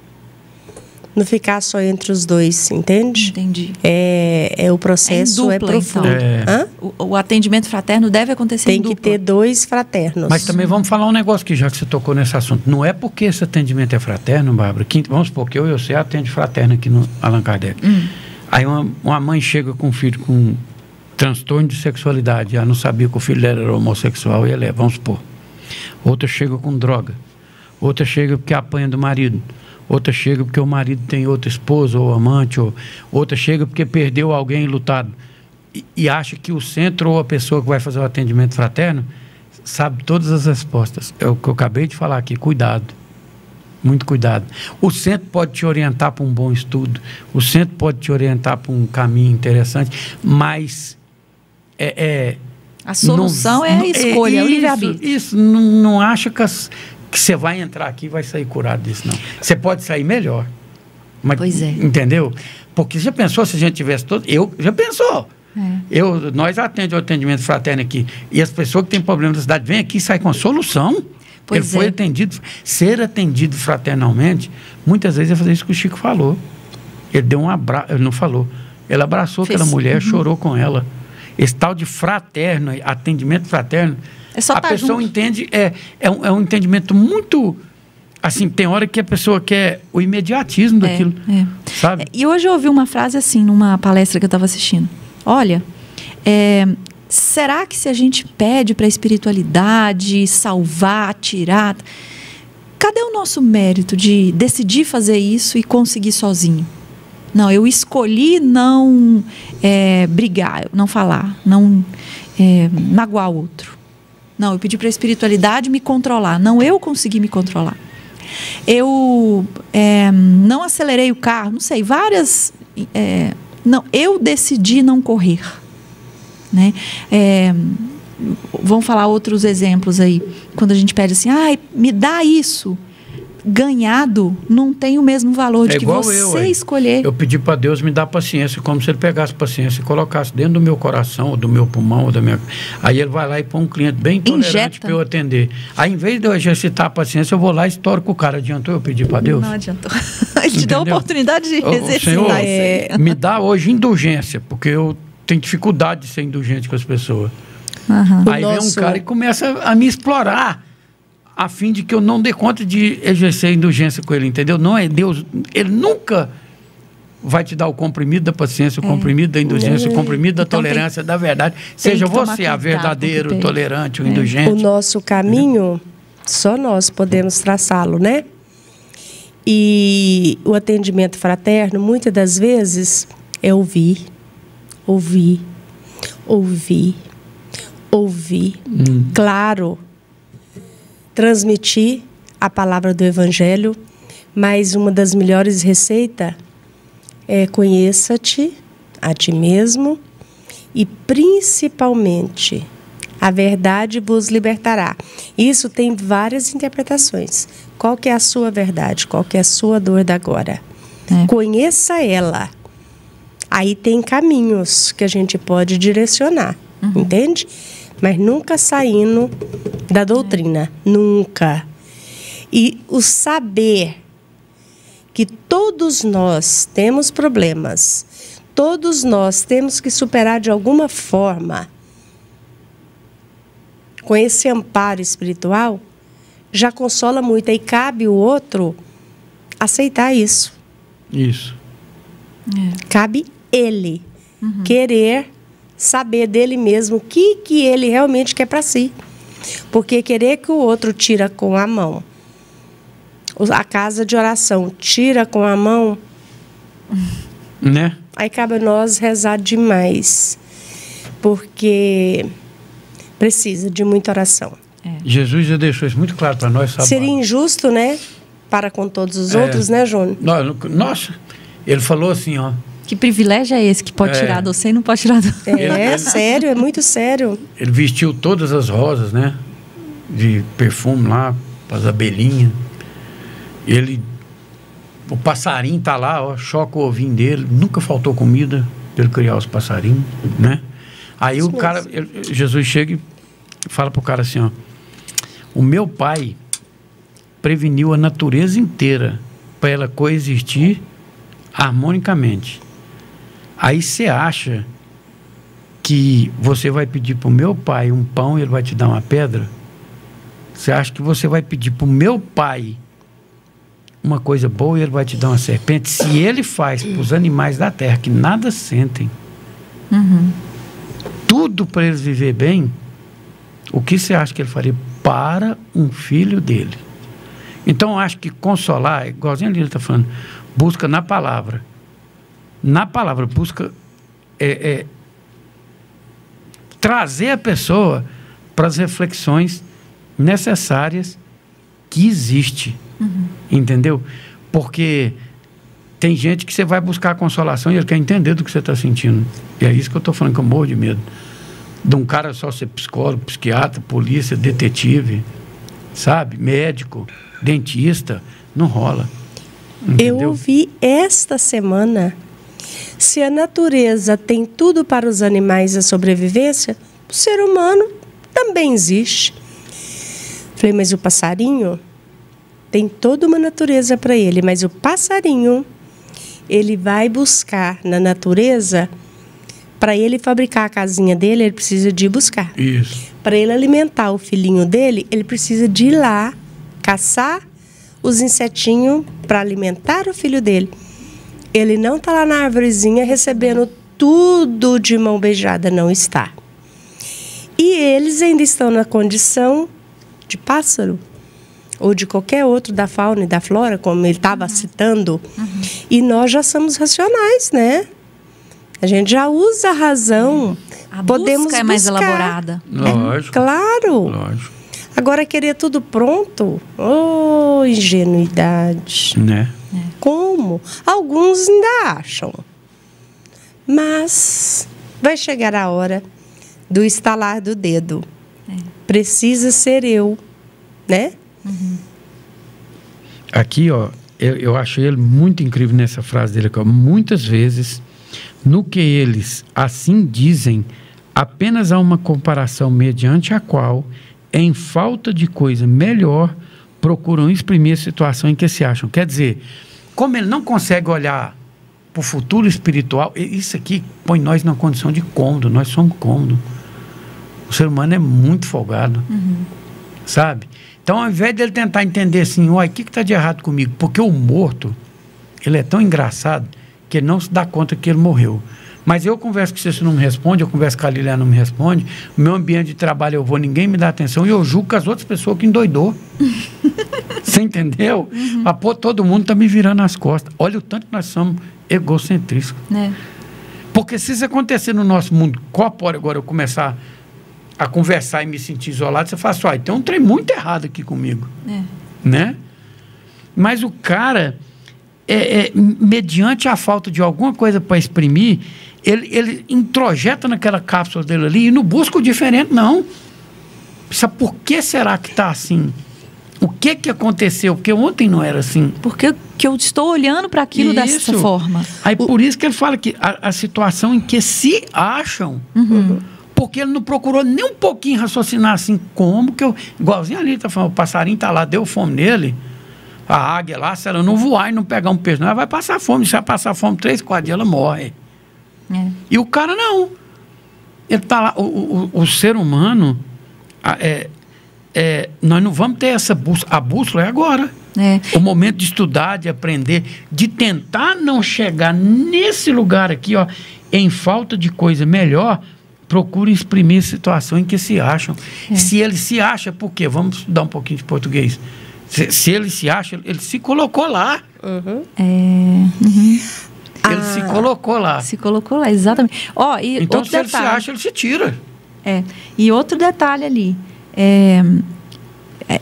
ficar só entre os dois, entende? Entendi. O processo dupla, profundo. Então. O atendimento fraterno deve acontecer em dupla. Tem que ter 2 fraternos. Mas também vamos falar um negócio que já que você tocou nesse assunto. Não é porque esse atendimento é fraterno, Bárbara, vamos supor que eu e você atende fraterno aqui no Allan Kardec. Aí uma mãe chega com um filho com transtorno de sexualidade, ela não sabia que o filho dela era homossexual e ela vamos supor. Outra chega com droga. Outra chega porque apanha do marido. Outra chega porque o marido tem outra esposa ou amante, outra chega porque perdeu alguém lutado e acha que o centro ou a pessoa que vai fazer o atendimento fraterno sabe todas as respostas. É o que eu acabei de falar aqui, cuidado, muito cuidado. O centro pode te orientar para um bom estudo, o centro pode te orientar para um caminho interessante, mas a solução é a escolha, é o livre-arbítrio. Isso, não acha que você vai entrar aqui e vai sair curado disso, não. Você pode sair melhor. Mas, pois é. Entendeu? Porque já pensou se a gente tivesse todo... Já pensou. Nós atendemos o atendimento fraterno aqui. E as pessoas que têm problema da cidade vêm aqui e saem com a solução. Ele foi atendido. Ser atendido fraternalmente, muitas vezes é fazer isso que o Chico falou. Ele deu um abraço, ele não falou. Ele abraçou aquela mulher, chorou com ela. Esse tal de fraterno, atendimento fraterno, a pessoa entende, é um entendimento muito... Assim, tem hora que a pessoa quer o imediatismo daquilo, sabe? E hoje eu ouvi uma frase assim, numa palestra que eu estava assistindo. Olha, será que se a gente pede para a espiritualidade salvar, tirar... Cadê o nosso mérito de decidir fazer isso e conseguir sozinho? Não, eu escolhi não brigar, não falar, não magoar o outro. Não, eu pedi para a espiritualidade me controlar. Não, eu consegui me controlar. Eu não acelerei o carro, não sei, várias... não, eu decidi não correr. Né? Vamos falar outros exemplos aí. Quando a gente pede assim, me dá isso. Ganhado não tem o mesmo valor de que você escolher. Eu pedi para Deus me dar paciência, como se ele pegasse paciência e colocasse dentro do meu coração, ou do meu pulmão, ou da minha... Aí ele vai lá e põe um cliente bem tolerante para eu atender. Aí, em vez de eu exercitar a paciência, eu vou lá e estouro com o cara. Adiantou eu pedir para Deus? Não adiantou. Ele te deu a oportunidade de exercitar. Senhor, me dá hoje indulgência, porque eu tenho dificuldade de ser indulgente com as pessoas. Aí vem um cara e começa a me explorar, a fim de que eu não dê conta de exercer indulgência com ele, entendeu? Não é Deus, ele nunca vai te dar o comprimido da paciência, o comprimido da indulgência, o comprimido da tolerância, da verdade. Seja você a verdadeiro, tolerante, o indulgente. O nosso caminho, só nós podemos traçá-lo, né? E o atendimento fraterno, muitas das vezes, é ouvir. Claro, transmitir a palavra do Evangelho, mas uma das melhores receitas é conheça-te a ti mesmo e principalmente a verdade vos libertará. Isso tem várias interpretações. Qual que é a sua verdade? Qual que é a sua dor da agora? Conheça ela. Aí tem caminhos que a gente pode direcionar, entende? Mas nunca saindo da doutrina, nunca. E o saber que todos nós temos problemas, todos nós temos que superar de alguma forma, com esse amparo espiritual, já consola muito. E cabe o outro aceitar isso. Isso. Cabe ele querer saber dele mesmo o que ele realmente quer para si. Porque querer que o outro tira com a mão, a casa de oração tira com a mão, né? Aí cabe a nós rezar demais, porque precisa de muita oração. Jesus já deixou isso muito claro para nós. Sabe? Seria injusto, né? Para com todos os outros, né, Júnior? Nossa, ele falou assim, ó. Que privilégio é esse que pode tirar de você e não pode tirar do... Sério, é muito sério. Ele vestiu todas as rosas, né? De perfume lá, para as abelhinhas. O passarinho tá lá, ó, choca o ovinho dele. Nunca faltou comida para ele criar os passarinhos, né? Aí isso o cara, Jesus chega e fala pro cara assim, ó. O meu pai preveniu a natureza inteira para ela coexistir harmonicamente. Aí você acha que você vai pedir para o meu pai um pão e ele vai te dar uma pedra? Você acha que você vai pedir para o meu pai uma coisa boa e ele vai te dar uma serpente? Se ele faz para os animais da terra que nada sentem, tudo para eles viver bem, o que você acha que ele faria para um filho dele? Então, eu acho que consolar, igualzinho ali ele está falando, busca na palavra. Na palavra, busca trazer a pessoa para as reflexões necessárias que existe. Entendeu? Porque tem gente que você vai buscar a consolação e ele quer entender do que você está sentindo. E é isso que eu estou falando, que eu morro de medo. De um cara só ser psicólogo, psiquiatra, polícia, detetive, sabe? Médico, dentista, não rola. Entendeu? Eu ouvi esta semana Se a natureza tem tudo para os animais a sobrevivência, o ser humano também existe. Falei, mas o passarinho tem toda uma natureza para ele, mas o passarinho, ele vai buscar na natureza, para ele fabricar a casinha dele, ele precisa de ir buscar. Isso. Para ele alimentar o filhinho dele, ele precisa de ir lá, caçar os insetinhos para alimentar o filho dele. Ele não está lá na árvorezinha recebendo tudo de mão beijada, não está. E eles ainda estão na condição de pássaro, ou de qualquer outro da fauna e da flora, como ele estava citando. E nós já somos racionais, né? A gente já usa a razão. A Podemos busca é mais elaborada. Lógico. Claro. Lógico. Agora, querer tudo pronto? Oh, ingenuidade. Né? Como? Alguns ainda acham. Mas vai chegar a hora do estalar do dedo. Precisa ser eu, né? Aqui, ó, eu achei ele muito incrível nessa frase dele aqui, ó. Muitas vezes, no que eles assim dizem, apenas há uma comparação mediante a qual, em falta de coisa melhor, procuram exprimir a situação em que se acham. Quer dizer, como ele não consegue olhar para o futuro espiritual, isso aqui põe nós na condição de cômodo, nós somos cômodo. O ser humano é muito folgado, sabe? Então, ao invés dele tentar entender assim, o que está de errado comigo? Porque o morto, ele é tão engraçado que ele não se dá conta que ele morreu. Mas eu converso com você, você não me responde, eu converso com a Liliana, não me responde, o meu ambiente de trabalho eu vou, ninguém me dá atenção, e eu julgo com as outras pessoas que endoidou. Você entendeu? Todo mundo está me virando as costas. Olha o tanto que nós somos egocentristas. Porque se isso acontecer no nosso mundo corpóreo, agora eu começar a conversar e me sentir isolado, você fala assim, tem um trem muito errado aqui comigo. Né? Mas o cara, mediante a falta de alguma coisa para exprimir, ele introjeta naquela cápsula dele ali e não busca o diferente, não. Sabe por que será que está assim? O que aconteceu? Porque ontem não era assim. Porque que eu estou olhando para aquilo dessa forma. Aí por isso que ele fala que a situação em que se acham, porque ele não procurou nem um pouquinho raciocinar assim, como que eu... Igualzinho ali, tá falando, o passarinho tá lá, deu fome nele, a águia lá, se ela não voar e não pegar um peixe, ela vai passar fome. Se ela passar fome 3, 4 dias, ela morre. E o cara não. Ele tá lá, o ser humano... nós não vamos ter essa bússola. A bússola é agora. O momento de estudar, de aprender, de tentar não chegar nesse lugar aqui, ó, em falta de coisa melhor, procurem exprimir a situação em que se acham. Se ele se acha, por quê? Vamos estudar um pouquinho de português. Se ele se acha, ele se colocou lá. Ele se colocou lá. Se colocou lá, exatamente. Então, se ele se acha, ele se tira. E outro detalhe ali.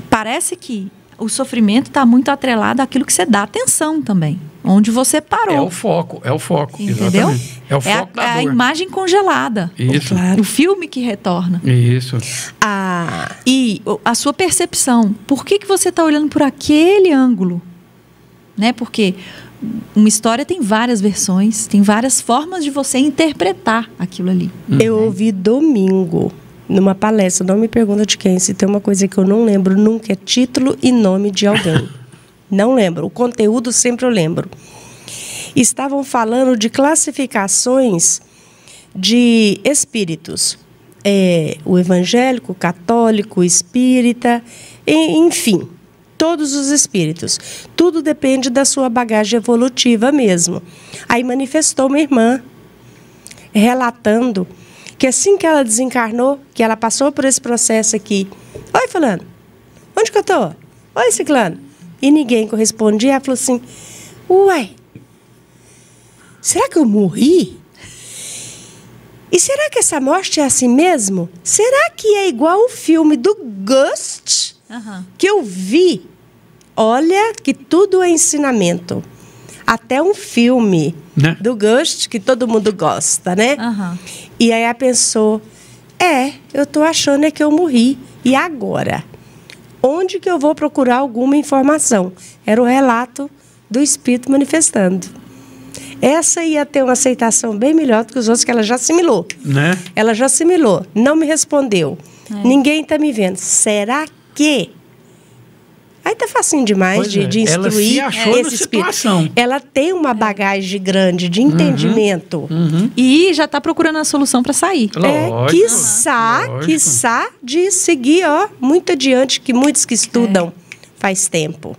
Parece que o sofrimento está muito atrelado àquilo que você dá atenção também. Onde você parou. É o foco. Entendeu? Exatamente. É o foco da dor. A imagem congelada. Isso. O filme que retorna. Isso. E a sua percepção. Por que você está olhando por aquele ângulo? Né? Porque uma história tem várias versões, tem várias formas de você interpretar aquilo ali. Eu ouvi domingo, numa palestra, não me pergunta de quem, se tem uma coisa que eu não lembro nunca, é título e nome de alguém. Não lembro. O conteúdo sempre eu lembro. Estavam falando de classificações de espíritos. O evangélico, o católico, o espírita, enfim, todos os espíritos. Tudo depende da sua bagagem evolutiva mesmo. Aí manifestou uma irmã, relatando que assim que ela desencarnou, que ela passou por esse processo aqui. Oi, fulano, onde que eu tô? Oi, ciclano. E ninguém correspondia. Ela falou assim, uai, será que eu morri? E será que essa morte é assim mesmo? Será que é igual o filme do Ghost que eu vi? Olha que tudo é ensinamento. Até um filme do Ghost que todo mundo gosta, né? E aí ela pensou, eu tô achando que eu morri. E agora? Onde que eu vou procurar alguma informação? Era o relato do espírito manifestando. Essa ia ter uma aceitação bem melhor do que os outros, que ela já assimilou. Né? Ela já assimilou, não me respondeu. Ninguém está me vendo. Será que... Aí tá facinho demais de instruir ela se achou esse situação. Ela tem uma bagagem grande de entendimento. E já está procurando a solução para sair. Quiçá de seguir, muito adiante, que muitos que estudam faz tempo.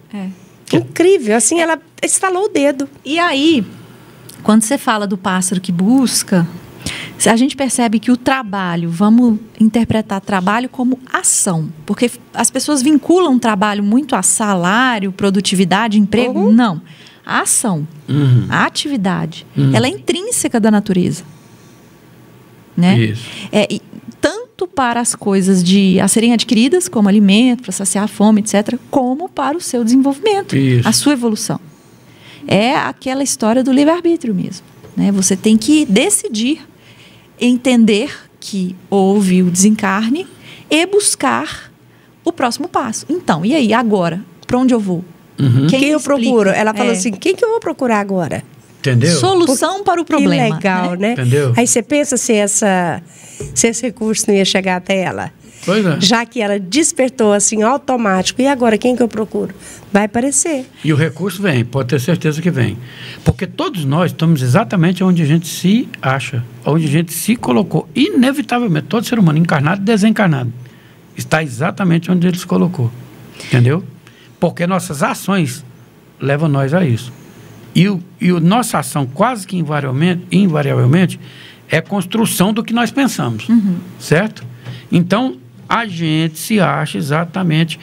Incrível, assim, ela estalou o dedo. E aí, quando você fala do pássaro que busca, a gente percebe que o trabalho, vamos interpretar trabalho como ação, porque as pessoas vinculam o trabalho muito a salário, produtividade, emprego. Não. A ação, a atividade, ela é intrínseca da natureza. Né? Isso. E tanto para as coisas a serem adquiridas, como alimento, para saciar a fome, etc., como para o seu desenvolvimento, a sua evolução. É aquela história do livre-arbítrio mesmo. Né? Você tem que decidir, entender que houve o desencarne e buscar o próximo passo. Então, e aí, agora? Para onde eu vou? Quem eu procuro? Ela falou assim, quem que eu vou procurar agora? Entendeu? Solução para o problema. Que legal, né? Entendeu? Aí você pensa se esse recurso não ia chegar até ela. Pois é. Já que ela despertou assim, automático. E agora, quem que eu procuro? Vai aparecer. E o recurso vem, pode ter certeza que vem. Porque todos nós estamos exatamente onde a gente se acha, onde a gente se colocou. Inevitavelmente, todo ser humano, encarnado e desencarnado, está exatamente onde ele se colocou. Entendeu? Porque nossas ações levam nós a isso. E a nossa ação, quase que invariavelmente, é construção do que nós pensamos. Certo? Então, a gente se acha exatamente,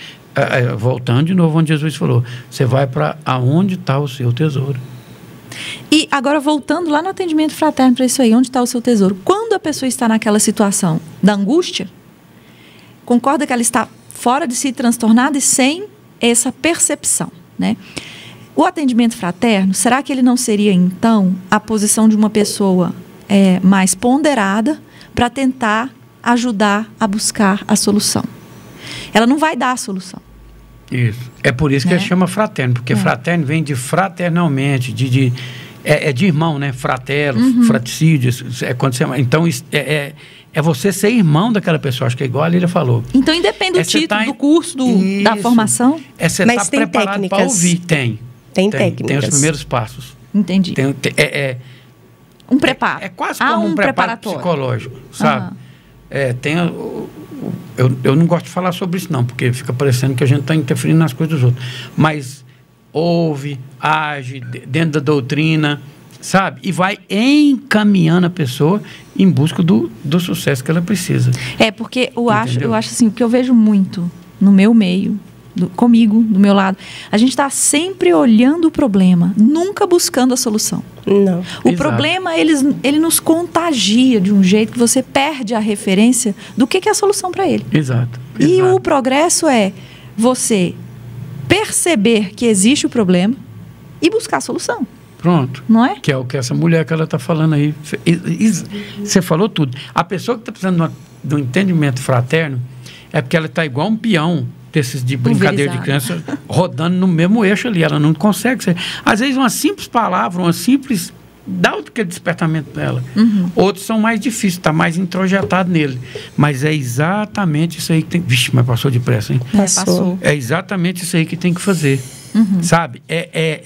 voltando de novo onde Jesus falou, você vai para aonde está o seu tesouro. E agora, voltando lá no atendimento fraterno para isso aí, onde está o seu tesouro? Quando a pessoa está naquela situação da angústia, concorda que ela está fora de si, transtornada e sem essa percepção, né? O atendimento fraterno, será que ele não seria, então, a posição de uma pessoa mais ponderada para tentar ajudar a buscar a solução? Ela não vai dar a solução. Isso. É por isso que ele chama fraterno, porque fraterno vem de fraternalmente, de irmão, né? Fratelo, fraticídio, quando você, então, é você ser irmão daquela pessoa, acho que é igual a Lília falou. Então, independe do título, do curso, da formação. Você está preparado para ouvir? Tem técnicas. Tem os primeiros passos. Entendi. Um preparo. É quase como um preparo psicológico, sabe? Eu não gosto de falar sobre isso não, porque fica parecendo que a gente está interferindo nas coisas dos outros. Mas ouve, age dentro da doutrina, sabe? E vai encaminhando a pessoa em busca do sucesso que ela precisa. Porque eu acho assim, o que eu vejo muito no meu meio, comigo, do meu lado, a gente está sempre olhando o problema, nunca buscando a solução. Não. O problema, ele nos contagia de um jeito que você perde a referência do que é a solução para ele. Exato. E o progresso é você perceber que existe o problema e buscar a solução. Pronto. Não é? Que é o que essa mulher que ela está falando aí. Você falou tudo. A pessoa que está precisando de um entendimento fraterno é porque ela está igual um peão desses de brincadeira de criança, rodando no mesmo eixo ali. Ela não consegue ser. Às vezes uma simples palavra, uma simples... dá aquele despertamento dela. Outros são mais difíceis, está mais introjetado nele. Mas é exatamente isso aí que tem... Vixe, mas passou depressa, hein? Passou. É exatamente isso aí que tem que fazer. Sabe? É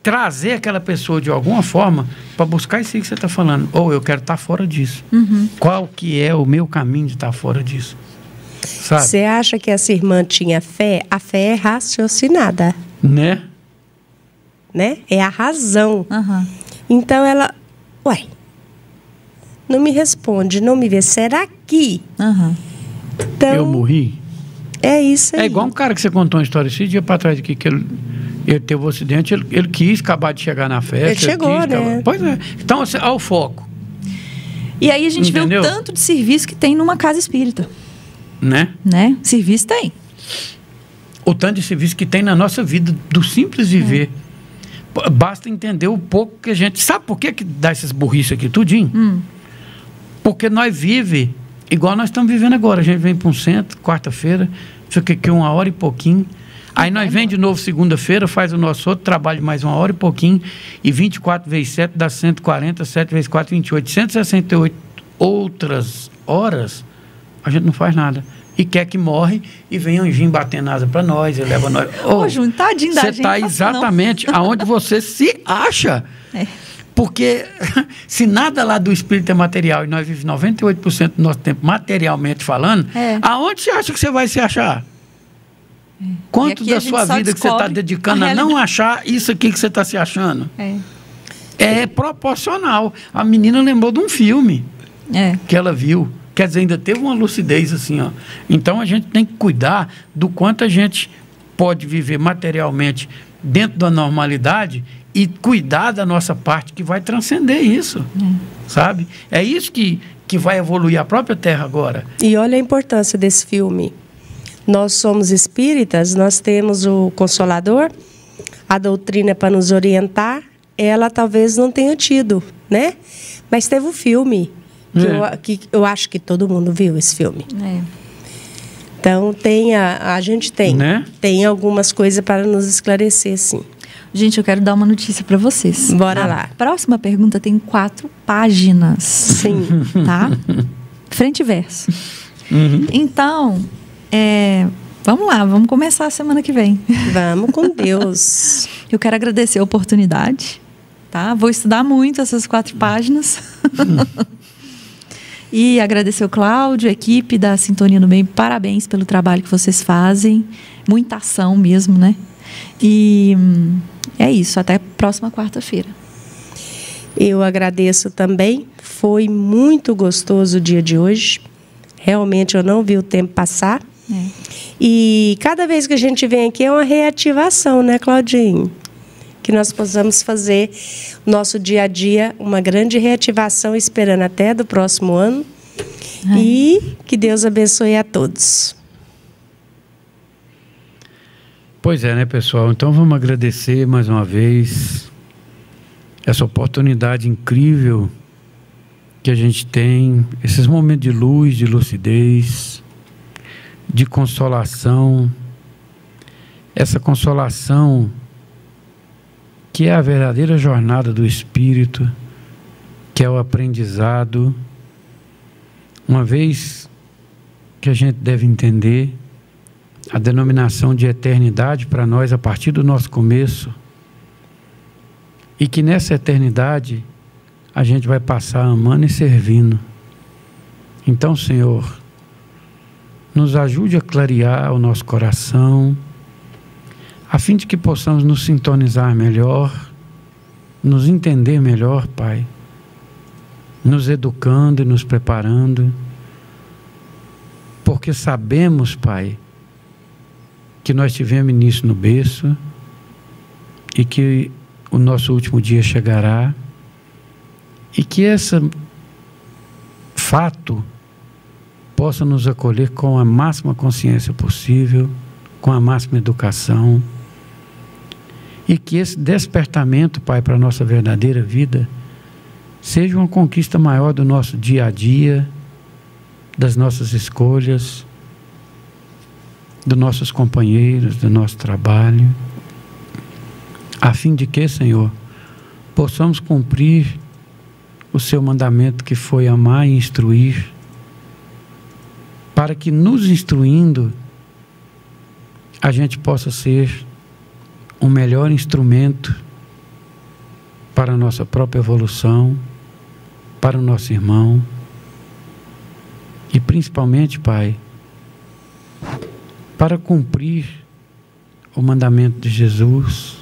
trazer aquela pessoa de alguma forma para buscar isso aí que você está falando. Ou eu quero estar fora disso. Qual que é o meu caminho de estar fora disso? Sabe? Você acha que essa irmã tinha fé? A fé é raciocinada. Né? É a razão. Então ela... não me responde, não me vê. Será que... Então, eu morri? É isso aí. É igual um cara que você contou uma história esse dia para trás aqui, que ele teve um acidente, ele quis acabar de chegar na festa. Ele chegou, né? Pois é. Então, ao foco. E aí a gente vê o tanto de serviço que tem numa casa espírita. Né? Serviço tem. O tanto de serviço que tem na nossa vida, do simples viver. Basta entender o pouco que a gente... Sabe por que dá essas burrices aqui, tudinho? Porque nós vivemos igual nós estamos vivendo agora. A gente vem para um centro, quarta-feira, fica aqui 1 hora e pouquinho. Aí nós vem de novo segunda-feira, faz o nosso outro trabalho mais 1 hora e pouquinho, e 24 vezes 7 dá 140, 7 vezes 4, 28. 168 outras horas, a gente não faz nada. E quer que morre e vem anjinho batendo asa para nós, e leva nós. Ô, Júnior, tadinho da gente. Você está exatamente aonde você se acha. É. Porque se nada lá do espírito é material e nós vivemos 98% do nosso tempo materialmente falando, aonde você acha que você vai se achar? Quanto da sua vida que você está dedicando a não achar isso aqui que você está se achando? É proporcional. A menina lembrou de um filme que ela viu. Quer dizer, ainda teve uma lucidez assim, ó. Então a gente tem que cuidar do quanto a gente pode viver materialmente dentro da normalidade e cuidar da nossa parte que vai transcender isso, sabe? É isso que vai evoluir a própria Terra agora. E olha a importância desse filme. Nós somos espíritas, nós temos o Consolador, a doutrina para nos orientar, ela talvez não tenha tido, né? Mas teve o filme. Que eu acho que todo mundo viu esse filme. Então a gente tem, né? Tem algumas coisas para nos esclarecer, sim. Gente, eu quero dar uma notícia para vocês. Bora lá. A próxima pergunta tem 4 páginas. Sim. Tá? Frente e verso. Então, vamos lá, vamos começar a semana que vem. Vamos com Deus. Eu quero agradecer a oportunidade, tá? Vou estudar muito essas 4 páginas. E agradecer o Cláudio, a equipe da Sintonia do Bem. Parabéns pelo trabalho que vocês fazem. Muita ação mesmo, né? E é isso. Até a próxima quarta-feira. Eu agradeço também. Foi muito gostoso o dia de hoje. Realmente eu não vi o tempo passar. E cada vez que a gente vem aqui é uma reativação, né, Claudinho? Que nós possamos fazer o nosso dia a dia uma grande reativação, esperando até do próximo ano. E que Deus abençoe a todos. Pois é, né, pessoal? Então vamos agradecer mais uma vez essa oportunidade incrível que a gente tem, esses momentos de luz, de lucidez, de consolação, essa consolação que é a verdadeira jornada do Espírito, que é o aprendizado, uma vez que a gente deve entender a denominação de eternidade para nós a partir do nosso começo, e que nessa eternidade a gente vai passar amando e servindo. Então, Senhor, nos ajude a clarear o nosso coração, a fim de que possamos nos sintonizar melhor, nos entender melhor, Pai, nos educando e nos preparando, porque sabemos, Pai, que nós tivemos início no berço e que o nosso último dia chegará, e que esse fato possa nos acolher com a máxima consciência possível, com a máxima educação, e que esse despertamento, Pai, para a nossa verdadeira vida seja uma conquista maior do nosso dia a dia, das nossas escolhas, dos nossos companheiros, do nosso trabalho, a fim de que, Senhor, possamos cumprir o seu mandamento, que foi amar e instruir, para que, nos instruindo, a gente possa ser um melhor instrumento para a nossa própria evolução, para o nosso irmão, e principalmente, Pai, para cumprir o mandamento de Jesus,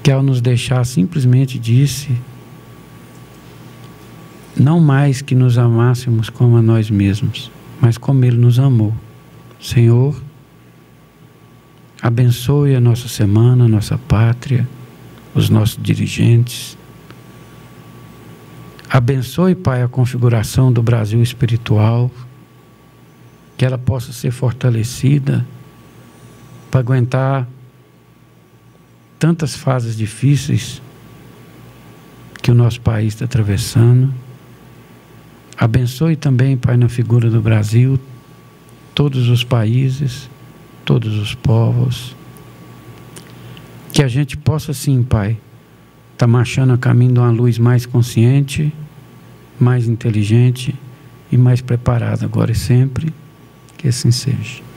que ao nos deixar simplesmente disse: não mais que nos amássemos como a nós mesmos, mas como Ele nos amou. Senhor, abençoe a nossa semana, a nossa pátria, os nossos dirigentes. Abençoe, Pai, a configuração do Brasil espiritual, que ela possa ser fortalecida para aguentar tantas fases difíceis que o nosso país está atravessando. Abençoe também, Pai, na figura do Brasil, todos os países, todos os povos. Que a gente possa sim, Pai, estar marchando a caminho de uma luz mais consciente, mais inteligente e mais preparada agora e sempre. Que assim seja.